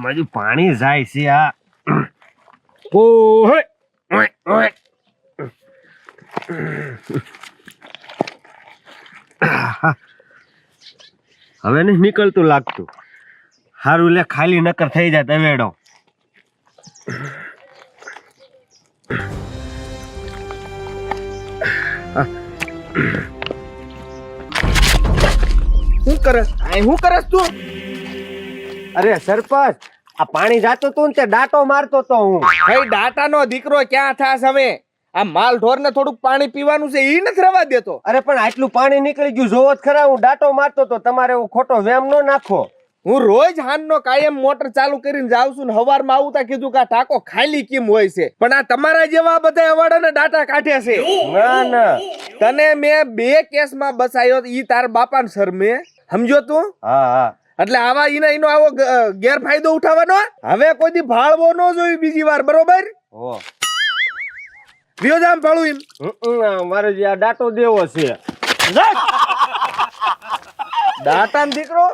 મારું પાણી જાય છે આ ઓય ઓય ઓય હવે નહીં નીકળતું લાગતું. હારું લે ખાલી નકર થઈ જાય તવેડો. શું કરસ તું? અરે સરપંચ આ પાણી જાતું તું ને તે ડાટો મારતો તો હું. ભાઈ ડાટાનો દીકરો ક્યાં થાસ હવે? આ માલ ઢોર ને થોડુંક પાણી પીવાનું છે ઈ નથી રવા દેતો. અરે પણ આટલું પાણી નીકળી ગયું જોવો જ ખરા. હું ડાટો મારતો તો. તમારે એવું ખોટો વેમ ન નાખો. હું રોજ હાનનો કાયમ મોટર ચાલુ કરીને જાઉં છું ને હવારમાં આવતા કીધું કે આ ટાંકો ખાલી કેમ હોય છે, પણ આ તમારા જેવા બધા અવાડાના ડાટા કાઢે છે. ના ના તને મેં 2 કેસમાં બસાયો ઈ તાર બાપાને શરમે, સમજો તું? હા હા એટલે આવા એનો આવો ગેરફાયદો ઉઠાવવાનો હવે કોઈ દી ભાળવો ન જોઈ બીજી વાર, બરોબર? હો વિયો જામ ભાળું એમ. મારે જે આ ડાટો દેવો છે. ડાટાનો દીકરો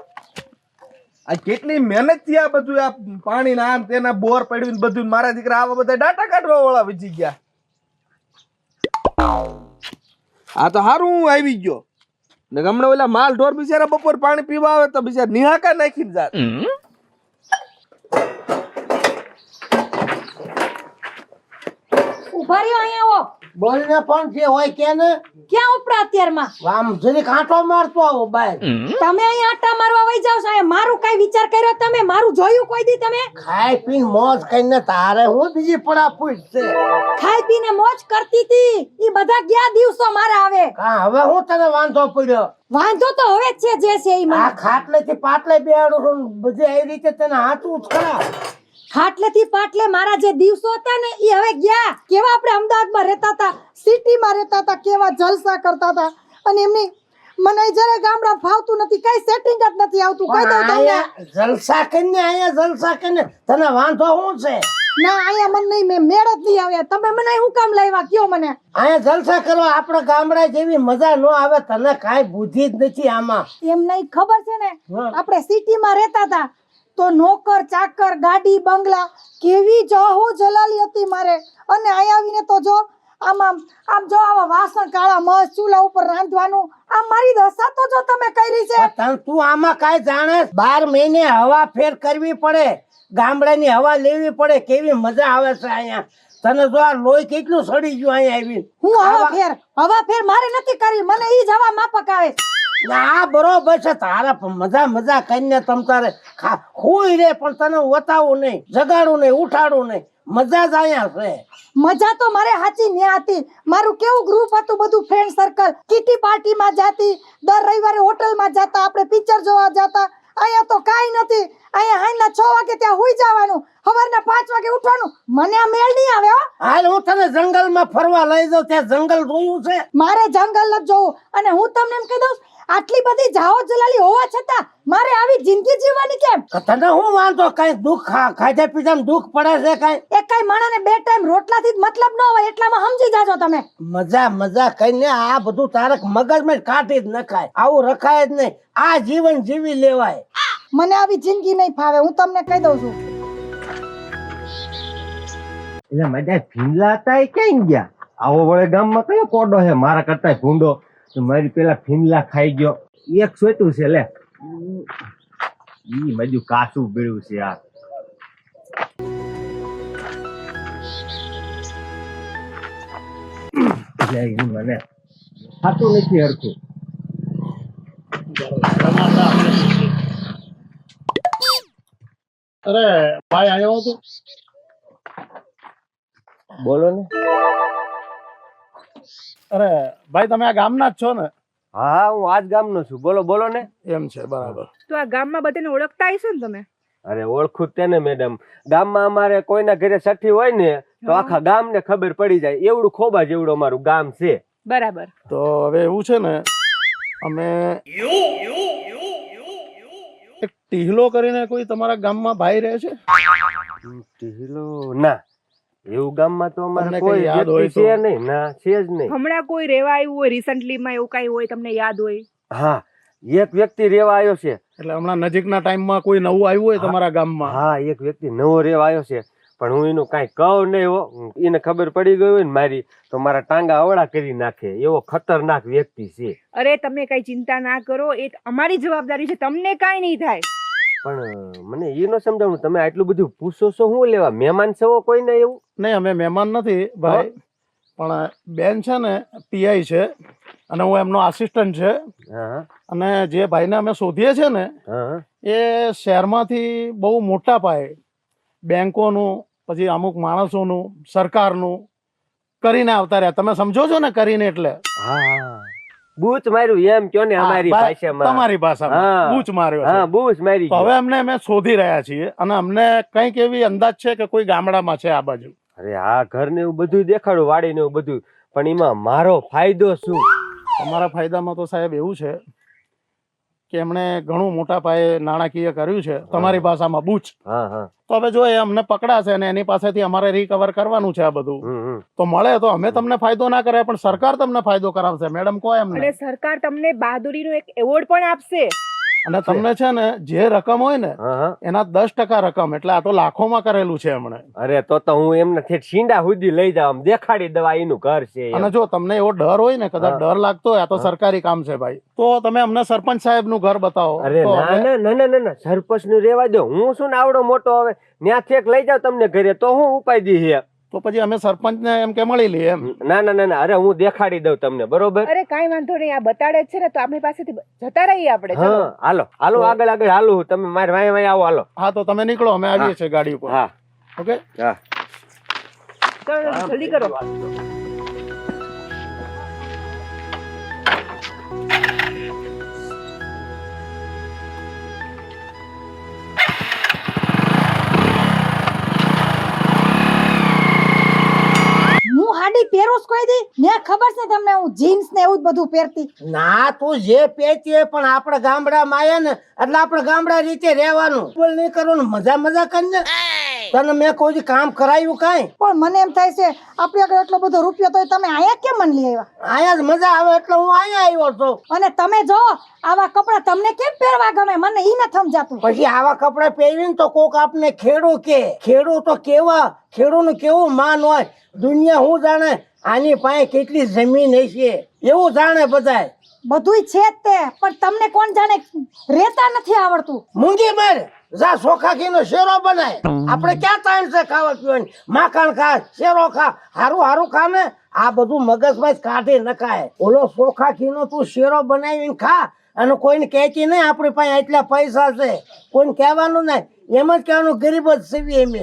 આ કેટલી મહેનત થી આ બધું આ પાણી ના આમ તેના બોર પડ્યું બધું, મારા દીકરા આવા બધા ડાટા કાઢવા વાળા વીજી ગયા. આ તો હારું હું આવી ગયો ને હમણાં ઓલા માલ ઢોર બિચારા બપોર પાણી પીવા આવે તો બિચારા નિહાકા નાખીને જાત. ઉભા રહ્યો અહીંયા આવો. બોલ ને પણ જે હોય કે ને ક્યાં ઉપરા અત્યારમાં? આમ જરીક આંટો મારતો આવો બહાર. તમે અહીંયા આટા મારવા વઈ જાવ છો. અહીંયા મારું કઈ વિચાર કર્યો તમે? મારું જોયું કોઈ દી તમે? ખાઈ પીને મોજ કરીને તારે હું બીજી પડા પૂછશે. ખાઈ પીને મોજ કરતી હતી ઈ બધા ગયા દિવસો મારા આવે. કા હવે હું તને વાંધો પડ્યો? વાંધો તો હવે જ છે જે છે ઈ મને. આ ખાટલે થી પાટલે બેહાડું છું ને બધી એ રીતે તને હાચું જ ખરા. ખાટલેથી પાટલે મારા જે દિવસો હતા ને ઈ હવે ગયા. કેવા આપણે અમદાવાદમાં રહેતા હતા, સિટીમાં રહેતા હતા, કેવા જલસા કરતા હતા. અને એમની મને જરા ગામડા ફાવતું નથી, કઈ સેટિંગ જ નથી આવતું. કહી દઉં તમને. અહીંયા જલસા કરીને અહીંયા જલસા કરીને તને વાંધો શું છે? ના અહીંયા મને નહીં, મેં મેળ જ નહીં આવે. તમે મને શું કામ લાવ્યા કયો મને? અહીંયા જલસા કરવા આપણા ગામડા જેવી મજા ન આવે. તને કાંઈ બુદ્ધિ જ નથી આમાં. એમ નહીં, ખબર છે ને આપણે સિટીમાં રહેતા હતા તો નોકર ચાકર ગાડી બંગલા કેવી જહો જલાલી હતી મારે. અને અહીંયા આવીને તો જો આમ જો આવા વાસણ કાળા મસ્ત ચૂલા ઉપર રાંધવાનું, આ મારી દશા તો જો તમે કરી છે. તું આમાં કાંઈ જાણે? 12 મહિને હવા ફેર કરવી પડે, ગામડાની હવા લેવી પડે. કેવી મજા આવે છે અહીંયા. તને જો આ લોહી કેટલું સડી ગયું અહીંયા આવી. હું હવા ફેર મારે નથી કરી, મને ઈ જ હવા માફક આવે. ના બરોબર છે. તારા મજા કરીને તમ તારે હુઈ રે, પણ તને વતાવું નહીં, જગાડું નહીં, ઉઠાડું નહીં. મજા જ અહીંયા છે. મજા તો મારે સાચી ન્યા હતી. મારું કેવું ગ્રુપ હતું, બધું ફ્રેન્ડ સર્કલ. કિટી પાર્ટીમાં જાતી, દર રવિવારે હોટલમાં જાતા, આપણે પિક્ચર જોવા જાતા. અહીંયા તો કાંઈ નથી. અહીંયા હાઈના 6 વાગે ત્યાં હુઈ જવાનું, સવારના 5 વાગે ઉઠવાનું. મને આ મેળ નહીં આવે હો. હાલ હું તને જંગલમાં ફરવા લઈ જાઉં. ત્યાં જંગલ જોયું છે? મારે જંગલ જ જોવું. અને હું તમને એમ કહી દઉં, આટલી બધી જાઓ જલાલી હોવા છતાં મારે આવી જિંદગી જીવવાની કેમ? તને હું વાંધો? કઈ દુઃખ ખાધા પીધા દુઃખ પડે છે? કઈ એક કઈ માણસને 2 ટાઈમ રોટલાથી જ મતલબ ન હોય, એટલામાં સમજી જાજો તમે. મજા કઈને આ બધું તારક મગજમાં કાઢી જ નખાય. આવું રખાય જ નહીં. આ જીવન જીવી લેવાય. મને આવી જિંદગી નહીં ફાવે, હું તમને કહી દઉં છું. એટલે મારા ભીંડલા હતા એ ક્યાં ગયા? આવો વળે ગામમાં કયો કોડો છે મારા કરતા ભૂંડો? મારી પેલા ભીંડલા ખાઈ ગયો. એક સોટું છે લે. ઈ મજુ કાસું બેડું છે આ. મને થાતું નથી હરખું. અરે ભાઈ આવ્યો હતો. બોલો ને. અરે ભાઈ તમે આ ગામના જ છો ને? હા હું આજ ગામનો છું. બોલો બોલો ને. એમ છે, બરાબર. તો આ ગામમાં બધાને ઓળખતા હશો ને તમે? અરે ઓળખું જ તેને મેડમ. ગામમાં અમારે કોઈના ઘરે છઠ્ઠી હોય ને તો આખા ગામને ખબર પડી જાય. એવડું ખોબા જેવડું અમારું ગામ છે. બરાબર. તો હવે એવું છે ને, અમે એક ટીહલો કરીને કોઈ તમારા ગામમાં ભાઈ રહે છે? ટીહલો? ના, એવું ગામમાં તો અમારે તમને કોઈ કઈ યાદ હોય વ્યક્તિ તો? છે નહીં. ના, છે જ નહીં. હમણાં કોઈ રેવા આવ્યું હોય રિસન્ટલી માં, એવું કઈ હોય તમને યાદ હોય? હા, એક વ્યક્તિ રેવા આવ્યો છે. એટલે હમણાં નજીકના ટાઈમમાં કોઈ નવું આવ્યું હોય તમારા ગામમાં? હા, એક વ્યક્તિ નવો રેવા આવ્યો છે, પણ હું એનું કાંઈ કહું નહીં હો. એને ખબર પડી ગઈ હોય ને મારી, તો મારા ટાંગા અવળા કરી નાખે એવો ખતરનાક વ્યક્તિ છે. અરે તમે કઈ ચિંતા ના કરો, એ અમારી જવાબદારી છે, તમને કાંઈ નહીં થાય. પણ મને એ ન સમજાવું, તમે આટલું બધું પૂછો છો શું લેવા? મહેમાન છો કોઈ ને એવું? નહીં, અમે મહેમાન નથી ભાઈ, પણ બેન છે ને પીઆઈ છે અને હું એમનો આસિસ્ટન્ટ છે. હા અને જે ભાઈને અમે શોધીએ છીએ ને હા એ શહેરમાંથી બહુ મોટા પાયે બેંકોનું, પછી અમુક માણસોનું, સરકારનું કરીને આવતા રહ્યા. તમે સમજો છો ને કરીને એટલે? હા, બૂચ માર્યું એમ કયો ને અમારી ભાષામાં. તમારી ભાષામાં હા. બૂચ માર્યો હા, છે. બૂચ મારી તો ગયો. હવે અમને અમે શોધી રહ્યા છીએ અને અમને કંઈક એવી અંદાજ છે કે કોઈ ગામડામાં છે આ બાજુ. અરે આ ઘર ને એવું બધું દેખાડું, વાડી ને એવું બધું, પણ એમાં મારો ફાયદો શું? તમારા ફાયદામાં તો સાહેબ એવું છે કે એમણે ઘણું મોટા પાયે નાણાકીય કર્યું છે, તમારી ભાષામાં બૂચ. હા હા તો હવે જો એ અમને પકડાશે અને એની પાસેથી અમારે રિકવર કરવાનું છે આ બધું, તો મળે તો અમે તમને ફાયદો ના કરે, પણ સરકાર તમને ફાયદો કરાવશે. મેડમ કહો એમને. અને સરકાર તમને બહાદુરીનો એક એવોર્ડ પણ આપશે. અને તમને છે ને જે રકમ હોય ને હા હા. એના 10% રકમ, એટલે આ તો લાખોમાં કરેલું છે એમણે. અરે તો હું એમને ઠેઠ શીંડા સુધી લઈ જાઉં, દેખાડી દવા એનું ઘર છે એમ. અને જો તમને એવો ડર હોય ને, કદાચ ડર લાગતો હોય, આ તો સરકારી કામ છે ભાઈ, તો તમે અમને સરપંચ સાહેબ નું ઘર બતાવો. અરે તો ના અમે- ના ના ના ના, સરપંચ નું રેવા દો. હું શું ને આવડો મોટો, હવે ત્યાં થેક લઈ જાવ તમને ઘરે, તો હું ઉપાય દી છે? તો પછી અમે સરપંચ ને એમ કે મળી લઈએ એમ. ના ના ના ના, અરે હું દેખાડી દઉં તમને, બરોબર? અરે કાંઈ વાંધો નહીં, આ બતાડે જ છે ને, તો આપણી પાસેથી જતા રહીએ આપણે. ચલો. હા, હાલો હાલો, આગળ આગળ હાલો, તમે મારે વાય વાય આવો, હાલો. હા, તો તમે નીકળો, અમે આવીએ છીએ ગાડી ઉપર. હા ઓકે. હા. ચલો જલ્દી કરો. હું હાડી પહેરું જ કોઈ દી? ને ખબર છે તમને હું જીન્સ ને એવું જ બધું પહેરતી. ના, તું જે પહેરતી હોય, પણ આપણે ગામડામાં આયા ને એટલે આપણે ગામડા રીતે રહેવાનું. બોલ નહીં કરવાનું, મજા મજા કરીને. તને મેં કોઈ દી કામ કરાયું કાંઈ? પણ મને એમ થાય છે આપણી આગળ એટલો બધો રૂપિયો તો તમે અહીંયા કેમ મને લઈ આવ્યા? આયા જ મજા આવે એટલે હું અહીંયા આવ્યો છું. અને તમે જો આવા કપડાં તમને કેમ પહેરવા ગમે? મને ઈ નથી સમજાતું. પછી આવા કપડા પહેરીને તો કોક આપને ખેડૂ કે. ખેડૂ તો કેવા, ખેડૂનું કેવું માન હોય, દુનિયા હું જાણે આની પાસે કેટલી જમીન હશે એવું જાણે બધાય. બધુંય છે જ તે, પણ તમને કોણ જાણે રહેતા નથી આવડતું. મૂંગી માર જા, સોખા ઘીનો શેરો બનાય. આપણે ક્યાં ટાઈમ છે ખાવા પીવાની? માખણ ખા, શેરો ખા, હારું હારું ખા ને. આ બધું મગજમાં જ કાઢી નખાય. ઓલો સોખા ઘીનો તું શેરો બનાવીને ખા, અને કોઈને કહેતી નહીં આપણી પાસે એટલા પૈસા છે. કોઈને કહેવાનું નહીં, એમ જ કહેવાનું ગરીબ જ સેવી એમ.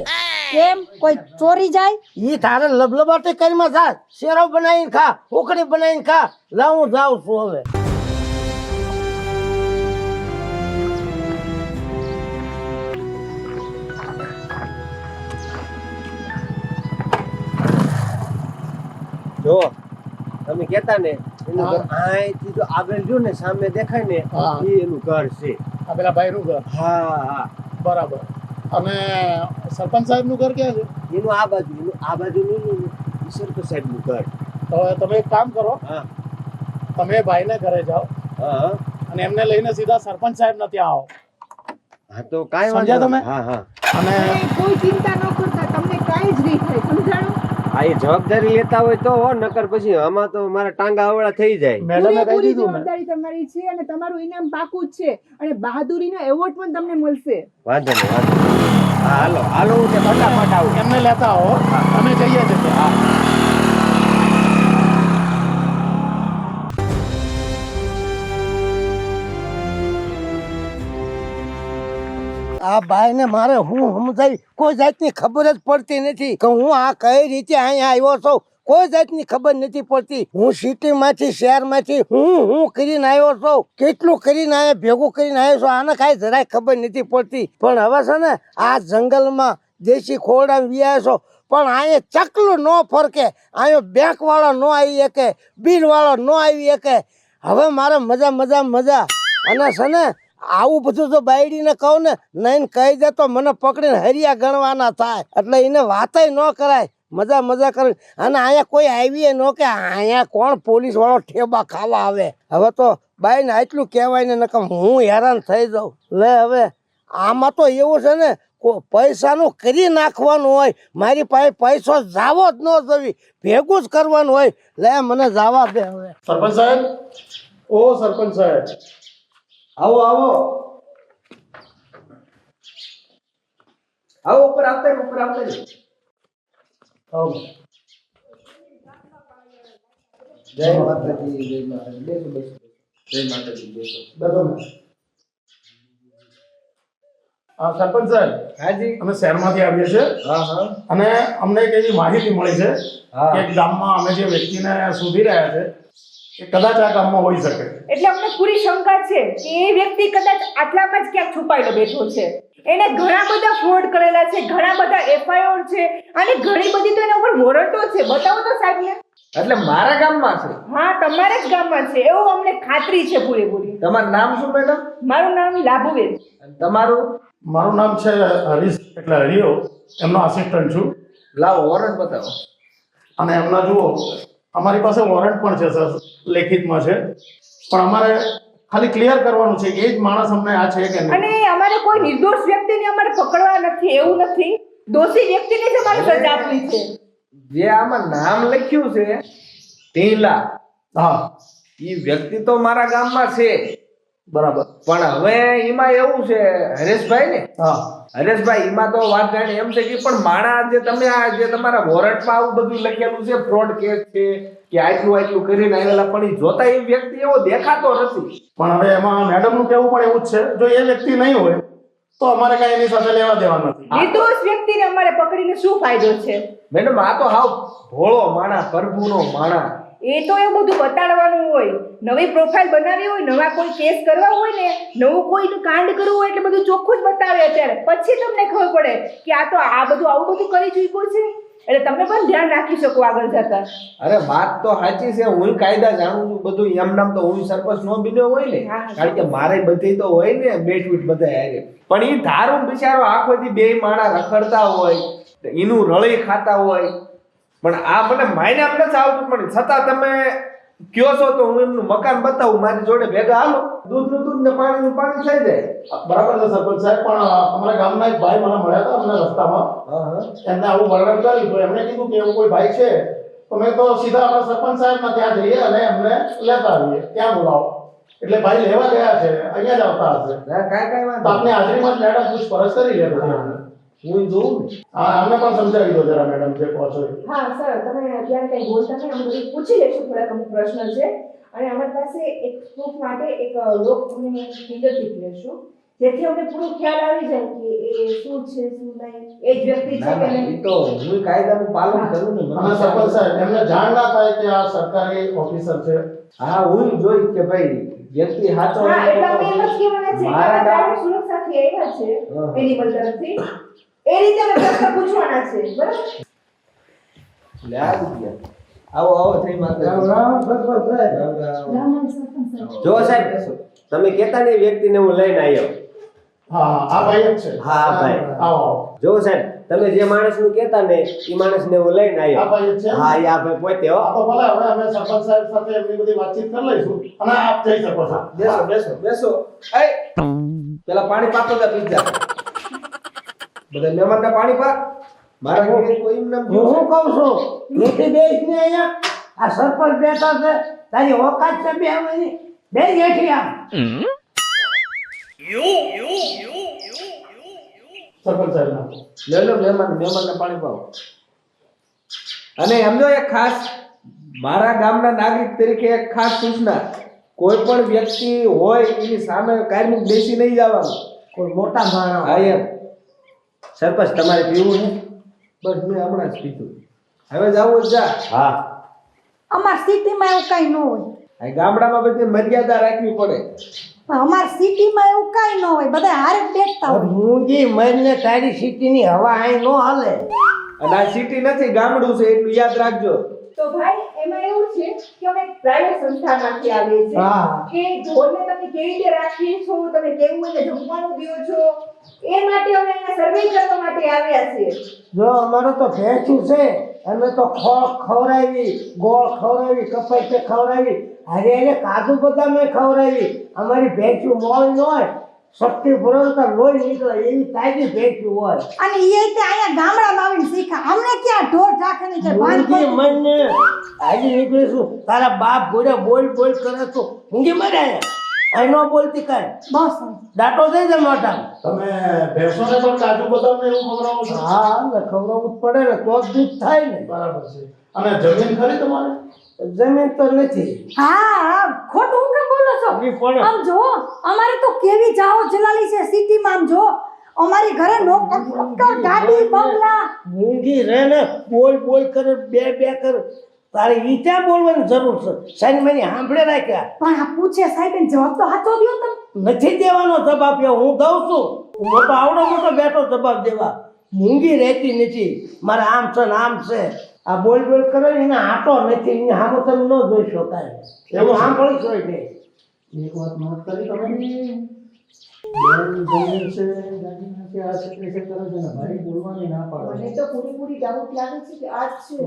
કેમ કોઈ ચોરી જાય? ઈ તારે લબલબાટી કરીમાં થા, શેરો બનાવીને ખા, ઉકડી બનાવીને ખા. લાવ હું જાઉં છું હવે. જો તમે કેતા ને એનું ઘર અહીંથી જો આગળ જો ને સામે દેખાય ને, હા. એ એનું ઘર છે. આ પેલા ભાઈ નું ઘર. હા હા, બરાબર. અને સરપંચ સાહેબ નું ઘર ક્યાં છે? એનું આ બાજુ, એનું આ બાજુ નું સરપંચ સાહેબ નું ઘર. તો હવે તમે એક કામ કરો, હા તમે ભાઈને ઘરે જાઓ હા અને એમને લઈને સીધા સરપંચ સાહેબ ના ત્યાં આવો. હા, તો કાંઈ સમજ્યા વાંધો તમે? નહીં. હા હા અને કોઈ ચિંતા ન કરતા, તમને કાંઈ જ નહીં થાય, સમજાણું? આ એ જવાબદારી લેતા હોય તો હો, નકર પછી આમાં તો મારા ટાંગા અવળા થઈ જાય. મેડમે કહી પૂરેપૂરી દીધું ને. જવાબદારી તમારી છે અને તમારું ઇનામ પાકું જ છે, અને બહાદુરીનો એવોર્ડ પણ તમને મળશે. વાંધો નહીં, વાંધો નહીં. હા હાલો હાલો, હું તે ફટાફટ આવું. એમને લેતા આવો, અમે જઈએ છીએ ત્યાં. આ ભાઈ ને મારે હું સમજાય કોઈ જાતની ખબર જ પડતી નથી કે હું આ કઈ રીતે અહીંયા આવ્યો છું. કોઈ જાતની ખબર નથી પડતી. હું સિટી માંથી, શહેર માંથી હું કરીને આવ્યો છું, કેટલું કરીને આવ્યો, ભેગું કરીને આવ્યો છું. આને કાંઈ જરાય ખબર નથી પડતી. પણ હવે છે ને આ જંગલમાં દેશી ખોરડા વ્યાયો છો, પણ અહીંયા ચકલું ન ફરકે, અહીંયા બેંક વાળો ન આવી શકે, બિલ વાળો ન આવી શકે. હવે મારે મજા મજા મજા. અને છે ને આવું બધું જો બાયડીને કહું ને, નહીં કહી દે તો મને પકડીને હરિયા ગણવાના થાય. એટલે એને વાતય ન કરાય, મજા મજા કરે. અને અહીંયા કોઈ આવી ન કે અહીંયા કોણ પોલીસ વાળો ઠેબા ખાવા આવે. હવે તો બાઈને આટલું કહેવાય ને નકમ હું હેરાન થઈ જાઉં. લે હવે આમાં તો એવું છે ને પૈસાનું કરી નાખવાનું હોય. મારી પાસે પૈસો જાવો જ ન જવી, ભેગું જ કરવાનું હોય. લે મને જવા દે હવે. સરપંચ સાહેબ, ઓ સરપંચ સાહેબ, આવો આવો આવો, ઉપર આવતા રહો, ઉપર આવતા રહો. આવો. જય માતાજી, જય માતાજી. બેસો બેસો. જય માતાજી, બેસો. બેસો. હા સરપંચ સાહેબ, હાજી. અમે શહેરમાંથી આવીએ છીએ હા હા અને અમને એક એવી માહિતી મળી છે હા. કે ગામમાં અમે જે વ્યક્તિને શોધી રહ્યા છે એ કદાચ આ ગામમાં હોઈ શકે. એટલે અમને પૂરી શંકા છે કે એ વ્યક્તિ કદાચ આટલામાં જ ક્યાંક છુપાયેલો બેઠો છે. એને ઘણા બધા ફ્રોડ કરેલા છે, ઘણા બધા એફઆઈઆર છે અને ઘણી બધી તો એના ઉપર વોરંટો છે. બતાવો તો સાહેબને. એટલે મારા ગામમાં છે? હા, તમારા જ ગામમાં છે એવું અમને ખાતરી છે પૂરેપૂરી. તમારું નામ શું મેડમ? મારું નામ લાભુબેન. અને તમારું? મારું નામ છે હરીશ, એટલે હરિયો, એમનો આસિસ્ટન્ટ છું. લાવો વોરંટ બતાવો. અને એમના જુઓ, અમારી પાસે વોરંટ પણ છે સર, લેખિતમાં છે, પણ અમારે ખાલી ક્લિયર કરવાનું છે કે એ જ માણસ અમને આ છે કે નહીં. અને અમારે કોઈ નિર્દોષ વ્યક્તિને અમારે પકડવા નથી, એવું નથી. દોષી વ્યક્તિને જ અમારે સજા આપવી છે. જે આમાં નામ લખ્યું છે ઢીલા, હા એ વ્યક્તિ તો મારા ગામમાં છે, બરાબર. પણ હવે એમાં એવું છે હરેશભાઈ ને, હા હરેશભાઈ એમાં તો વાત જાણે એમ છે કે પણ માણા જે તમે આ જે તમારા વોરંટમાં આવું બધું લખેલું છે ફ્રોડ કેસ છે કે આટલું કરીને આવેલા, પણ એ જોતા એ વ્યક્તિ એવો દેખાતો નથી. પણ હવે એમાં મેડમનું કહેવું પણ એવું જ છે, જો એ વ્યક્તિ નહીં હોય તો અમારે કાંઈ એની સાથે લેવા દેવા નથી. નિર્દોષ વ્યક્તિને અમારે પકડીને શું ફાયદો છે? મેડમ આ તો હાવ ભોળો માણા, પ્રભુનો માણા. એ તો એ બધું બતાડવાનું હોય. નવી પ્રોફાઇલ બનાવી હોય, નવા કોઈ કેસ કરવા હોય ને, નવું કોઈનું કાંડ કરવું હોય એટલે બધું ચોખ્ખું જ બતાવે અત્યારે. પછી તમને ખબર પડે કે આ તો આ બધું આવું બધું કરી ચૂક્યું છે, એટલે તમે પણ ધ્યાન રાખી શકો આગળ જતા. અરે વાત તો સાચી છે, હું કાયદા જાણું છું બધું. એમ નામ તો હું સરપંચ નો બન્યો હોય ને, કારણ કે મારે બધી તો હોય ને બેઠું બધા હારે. પણ એ ધારું બિચારો આખો દી બે માણા રખડતા હોય, એનું રળી ખાતા હોય, પણ આ મને માયને આમ નથી આવતું. પણ છતાં તમે કયો છો તો હું એમનું મકાન બતાવું, મારી જોડે ભેગા હાલો, દૂધનું દૂધ ને પાણીનું પાણી થઈ જાય. બરાબર છે સરપંચ સાહેબ, પણ અમારા ગામના એક ભાઈ મને મળ્યા હતા અમને રસ્તામાં. એમને આવું વર્ણન કર્યું તો એમણે કીધું કે એવું કોઈ ભાઈ છે, તો મેં તો સીધા આપણા સરપંચ સાહેબના ત્યાં જઈએ અને એમને લેતા આવીએ, ત્યાં બોલાવો. એટલે ભાઈ લેવા ગયા છે, અહીંયા જ આવતા હશે. કાંઈ તો વાંધો આપની હાજરીમાં જ મેડમ પૂછપરછ કરી લે બધી. હું જોઉં ને. હા, અમને પણ સમજાવી દો જરા મેડમ જે કહો છો એ. હા સર, તમે અત્યારે કંઈ બોલતા નહીં, અમે બધું પૂછી લઈશું. થોડાક અમુક પ્રશ્ન છે અને અમારી પાસે એક પ્રૂફ માટે એક લોક અને ફિંગરપ્રિન્ટ લેશું, જેથી અમને પૂરો ખ્યાલ આવી જાય કે એ શું છે શું નહીં, એ જ વ્યક્તિ છે કે નહીં. એ તો હું કાયદાનું પાલન કરું ને. અને સરપંચ સાહેબ એમને જાણ ના થાય કે આ સરકારી ઓફિસર છે. હા, હું જોઈ કે ભાઈ વ્યક્તિ સાચો હા, એટલે અમે એમ જ કહેવાના છે કે મારા આ ગામ સુરક્ષાથી આવ્યા છે એનિમલ તરફથી, એ રીતે અમે પ્રશ્ન પૂછવાના છે. બરાબર? લે આવી ગયા. આવો આવો થઈ માતા. જો સાહેબ, તમે કહેતા ને એ વ્યક્તિને હું લઈને આવ્યો. હા, આ ભાઈ જ છે. હા ભાઈ. આવો જો સાહેબ, તમે જે માણસનું કહેતા ને એ માણસને હું લઈને આ આવ્યો. ભાઈ જ છે. હા, એ આ ભાઈ પોતે હો. આ તો ભલે હવે અમે સરપંચ સાહેબ સાથે એમની બધી વાતચીત કરી લઈશું અને આપ જઈ શકો છો. બેસો બેસો બેસો. એ પેલા પાણી પાતો તા પીજા. બધા મહેમાનને પાણી પા. મારા ઘરે કોઈ એમ નામ હું શું કહું છું, નીચે બેસ ને અહીંયા આ સરપંચ બેઠા છે, તારી ઓકાત છે બે આવવાની, બે જેઠી આમ. સરપંચ સાહેબ ના લે લો મહેમાનને પાણી પાઓ. અને સમજો એક ખાસ મારા ગામના નાગરિક તરીકે એક ખાસ સૂચના, કોઈ પણ વ્યક્તિ હોય એની સામે કાયમી બેસી નહીં જવાનું. કોઈ મોટા માણસ હા એમ. સરપંચ તમારે પીવું છે? બસ મેં હમણાં જ પીધું. હવે જાવું જ જા. હા. અમાર સિટીમાં એવું કાંઈ ન હોય. આ ગામડામાં બધી મર્યાદા રાખવી પડે. પણ અમાર સિટીમાં એવું કાંઈ ન હોય, બધા હારે જ બેઠતા હોય. મૂંગી મરને તારી સિટીની હવા અહીં નો હાલે. અને આ સિટી નથી, ગામડું છે, એટલું યાદ રાખજો. તો ભાઈ એમાં એવું છે કે અમે પ્રાઇવેટ સંસ્થામાંથી આવીએ છીએ હા. કે ઢોરને તમે કેવી રીતે રાખીએ છો, તમે કેવું એને જમવાનું દો છો, એ માટે અમે અહીંયા સર્વે કરવા માટે આવ્યા છીએ. જો અમારો તો ભેંસું છે, અમે તો ખોખ ખવડાવી, ગોળ ખવડાવી, કપાઈ ખવડાવી, અરે અરે કાજુ બદામ ખવડાવી. અમારી ભેંસું મોળી ન હોય, શક્તિ પુરંતર લોહી નીકળે એવી તાજી ભેંસું હોય. અને એ તે અહીંયા ગામડામાં આવીને શીખા. અમને ક્યાં ઢોર ઢાંકરની છે ઊંઘી મને આજે નીકળીશું. તારા બાપ ગોળે બોલ બોલ કરે તો ઊંઘી મરે આ ન બોલતી કાંઈ. બસ દાંટો દઈ દે મોટા. તમે ભેંસોને પણ કાજુ બદામ ને એવું ખવડાવો છો? હા ને ખવડાવવું જ પડે ને તો જ દૂધ થાય ને. બરાબર છે. અને જમીન ખરી તમારે? જમીન તો નથી. હા ખોટું હું કેમ બોલો છો? ઈ પણ આમ જો અમારે તો કેવી જાઓ જલાલી છે સિટીમાં. આમ જો અમારી ઘરે નોકર ગાડી બંગલા. ઊંઘી રહે ને બોલ બોલ કરે બે બે કરે. તારે ઈ ક્યાં બોલવાની જરૂર છે? સાની મારી સાંભળે રાખ્યા પણ આ પૂછે સાહેબ જવાબ તો સાચો દ્યો તમે. નથી દેવાનો જવાબ. હું દઉં છું. હું મોટો આવડો મોટો બેઠો જવાબ દેવા. મૂંગી રહેતી નથી. મારે આમ છે ને આમ છે. આ બોલ બોલ કરે ને એને આટો નથી. એને સામે તમે ન જોઈ શકાય. એવું સાંભળી હોય નહીં. એક વાત નોટ કરી તમે? બેન જમીન છે, ગાડી નથી, આ છે તે છે કરે છે ને ભાઈ બોલવાની ના પાડે. મને તો પૂરી ડાઉટ લાગે છે કે આ જ છે.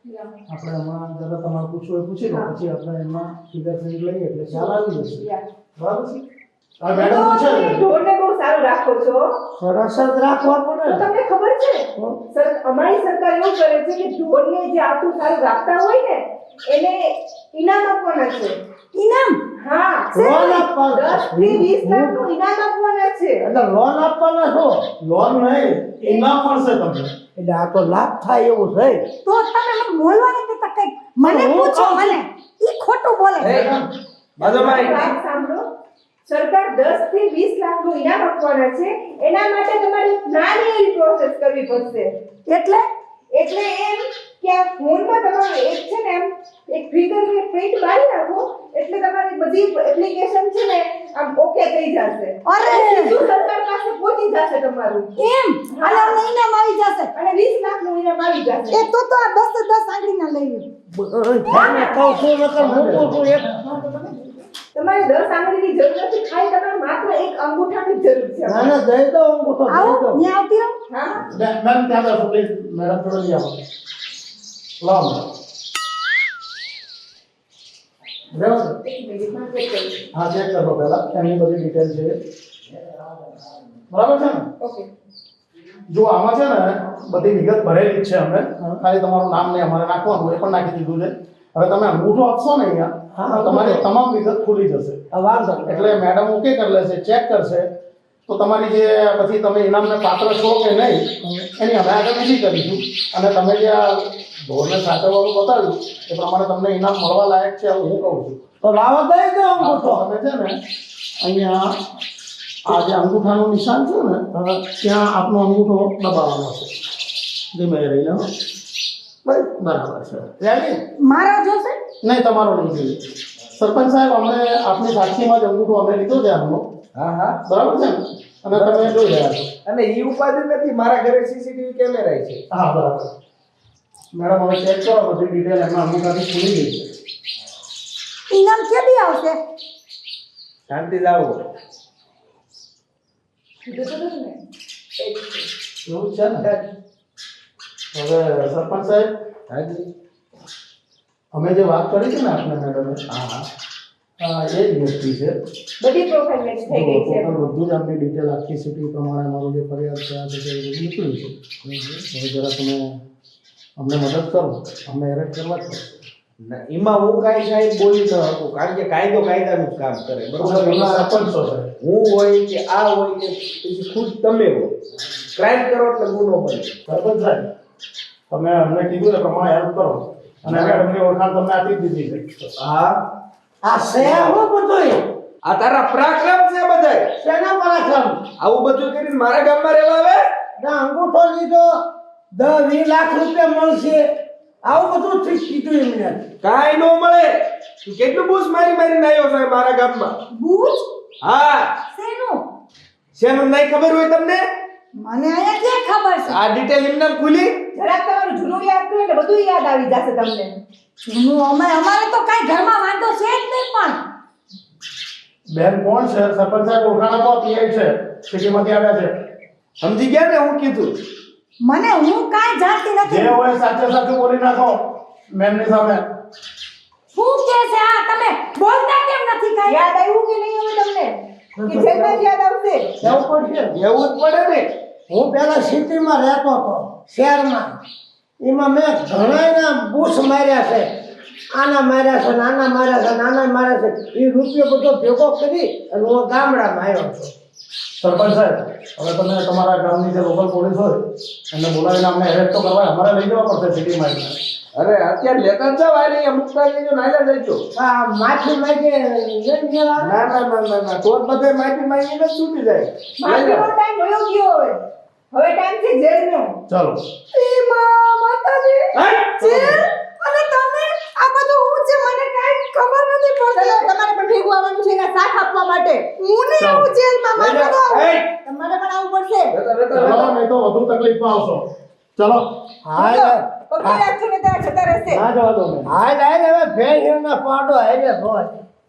આપણે હમણાં જરા તમારે પૂછવું હોય પૂછી લો, પછી આપણે એમાં ફિંગરપ્રિન્ટ લઈએ એટલે ખ્યાલ આવી જશે. બરાબર છે? આ મેડમ પૂછે છે. ઢોરને બહુ સારું રાખો છો. સરસ જ રાખવા પડે તો ને. તમને ખબર છે અમારી સરકાર એવું કરે છે કે ઢોરને જે આટલું સારું રાખતા હોય ને એને ઇનામ આપવાના છે. ઇનામ હા, લોન આપવાના. 10 થી 20 લાખનું ઇનામ આપવાના છે. એટલે લોન આપવાના છો. લોન નહીં, ઇનામ મળશે તમને. એટલે આ તો લાભ થાય એવું છે. તો તમે મને બોલવા નથી દેતા કંઈક. મને હું પૂછો કહું છું. મને. ઈ ખોટું બોલે. બાજુમાં વાત સાંભળો. સરકાર 10 થી 20 લાખનું ઇનામ આપવાના છે. એના માટે તમારે નાની એવી પ્રોસેસ કરવી પડશે. એટલે એટલે એમ કે આ ફોનમાં તમારે એક છે ને એમ એક ફિંગરપ્રિન્ટ મારી નાખો એટલે તમારી બધી એપ્લિકેશન છે ને આમ ઓકે થઈ જશે. અરે! સીધું સરકાર પાસે પહોંચી જશે તમારું. એમ અને અમને ઇનામ આવી જશે. અને 20 લાખનું ઇનામ આવી જશે. એ તો આ 10 આંગળીના લઈ લ્યો. તને કહું છું નકર મૂકું છું એક. તમારે 10 આંગળીની જરૂર નથી. ખાલી તમારે માત્ર એક અંગૂઠાની જ જરૂર છે. ના ના દઈ દો અંગૂઠો દઈ આવો દો. ન્યા આવતી રહો. હા, મેમ ત્યાં બેસો પ્લીઝ. મેડમ થોડો લઈ આવો. લાવો મેડમ. બરાબર? એક મિનિટમાં ચેક કરું. હા, ચેક કરો પહેલા એમની બધી ડિટેલ છે. બરાબર છે ને? ઓકે. જો આમાં છે ને બધી વિગત ભરેલી જ છે અમે. ખાલી તમારું નામ ને અમારે નાખવાનું એ પણ નાખી દીધું છે. હવે તમે અંગૂઠો આપશો ને અહીંયા તમારી તમામ વિગત ખુલી જશે. આ વાંધો નહીં. એટલે મેડમ ઓકે કરી લેશે, ચેક કરશે તો તમારી જે પછી તમે ઇનામને પાત્ર છો કે નહીં એની અમે આગળ નથી કરીશું. અને તમે જે આ ઢોરને સાચવવાનું બતાવ્યું એ પ્રમાણે તમને ઇનામ મળવા લાયક છે એવું હું કહું છું. તો લાવો દઈ દો અંગૂઠો. તમે છે ને અહીંયા આ જે અંગૂઠાનું નિશાન છે ને ત્યાં આપનો અંગૂઠો દબાવવાનો છે. ધીમે રહીને હો. બરાબર છે. રેડી? મારા જોશે. નહીં, તમારો નહીં જોઈએ. સરપંચ સાહેબ અમે આપની સાક્ષીમાં જ અંગૂઠો અમે લીધો છે આમનો. હા હા બરાબર છે ને? અને તમે જોઈ રહ્યા છો. અને ઈ ઉપાધિ નથી, મારા ઘરે સીસીટીવી કેમેરા છે. હા, બરાબર. મેડમ હવે ચેક કરો બધી ડિટેલ એમના અંગૂઠાથી ખુલી ગઈ છે. ઇનામ કેદી આવશે? શાંતિ લાવો. કીધું તો ખરું ને? એવું જ છે ને? હવે સરપંચ સાહેબ હાજી. અમે જે વાત કરી છે ને આપણે મેડમે હા હા એ જ વ્યક્તિ છે. બધી પ્રોફાઇલ મેચ થઈ ગઈ છે. ટોટલ બધું જ આપણી ડિટેલ આખી સિટી પ્રમાણે અમારું જે ફરિયાદ છે આ બધું નીકળ્યું છે. હવે જરા તમે અમને મદદ કરો, અમને એરેસ્ટ કરવા જ પડશે. ના, એમાં હું કાંઈ સાહેબ બોલી ન શકું, કારણ કે કાયદો કાયદાનું જ કામ કરે. બરોબર? એમના સરપંચ છો સાહેબ. હું હોય કે આ હોય કે પછી ખુદ તમે હો, ક્રાઇમ કરો એટલે ગુનો બને. સરપંચ સાહેબ તમે અમને કીધું એ પ્રમાણે હેલ્પ કરો અને મેડમની ઓળખાણ તમને આપી દીધી છે. હા, આ શહેર હું બધુંય આ તારા પરાક્રમ છે બધાય. શેના પરાક્રમ? આવું બધું કરીને મારા ગામમાં રહેવા આવે. ના અંગૂઠો લીધો 10-20 લાખ રૂપિયા મળશે. આવું બધું ઠીક કીધું એમને. કાંઈ નો મળે. તું કેટલું બૂસ મારી મારીને આવ્યો છે મારા ગામમાં. બૂચ હા, શેનું? શેનું નહીં ખબર હોય તમને? મને અહીંયા ક્યાં ખબર છે? આ ડિટેલ એમને ખુલી. જરાક તમારું જૂનું યાદ કરો એટલે બધું યાદ આવી જશે તમને. જૂનું અમારે તો કાંઈ ઘરમાં વાંધો છે જ નહીં. પણ બેન કોણ છે? સરપંચ સાહેબ ઓળખાણ આપો. પીઆઈ છે, સિટીમાંથી આવ્યા છે. સમજી ગયા ને હું કીધું? મને હું કાંઈ જાણતી જે નથી હોય સાચે સાચું બોલી નાખો મેમની સામે. શું કે છે આ તમે બોલતા કેમ નથી કાંઈ યાદ આવ્યું કે નહીં હવે તમને કે જેલમાં જ યાદ આવશે એવું પડશે. એવું જ પડે ને. હું પેલા સિટીમાં રહેતો હતો શહેરમાં. એમાં મેં ઘણાના બૂસ માર્યા છે. આના માર્યા છે, નાના માર્યા છે, નાના માર્યા છે. એ રૂપિયો બધો ભેગો કરી અને હું ગામડામાં આવ્યો છું. સરપંચ સાહેબ, હવે તમે તમારા ગામની જે લોકલ પોલીસ હોય એને બોલાવીને અમને એરેસ્ટ તો કરવા અમારે લઈ જવા પડશે સિટીમાં. અરે અત્યારે લેતા જ જાવ, આને અહીંયા મુકતા જજો, નાયલા જજો. આ માછી માગે લઈ ગયેલા. ના ના ના ના ના, તો જ બધે માહિતી માંગીને જ છૂટી જાય. માફીનો ટાઈમ વયો ગયો હવે ટાઈમ છે જેલનો ચાલો. ઈ માં માતાજી જેલ અને તમે આ બધું હું છે મને કાંઈ ખબર નથી પડતી તમારે પણ ભેગું આવવાનું છે એના સાથ આપવા માટે હું નહીં આવું જેલમાં લઈ મારે જાઓ. તો એય, તમારે પણ આવવું પડશે લેતા, લેતા, ચાલો, લેતા. નહીં તો વધુ તકલીફમાં આવશો. ચાલો. હાય પકડી રાખજો ને ત્યાં જતા રહેશે ના જવા દો મેં. હાય હાય હવે ભેંસનો પાડો હારે ભોય.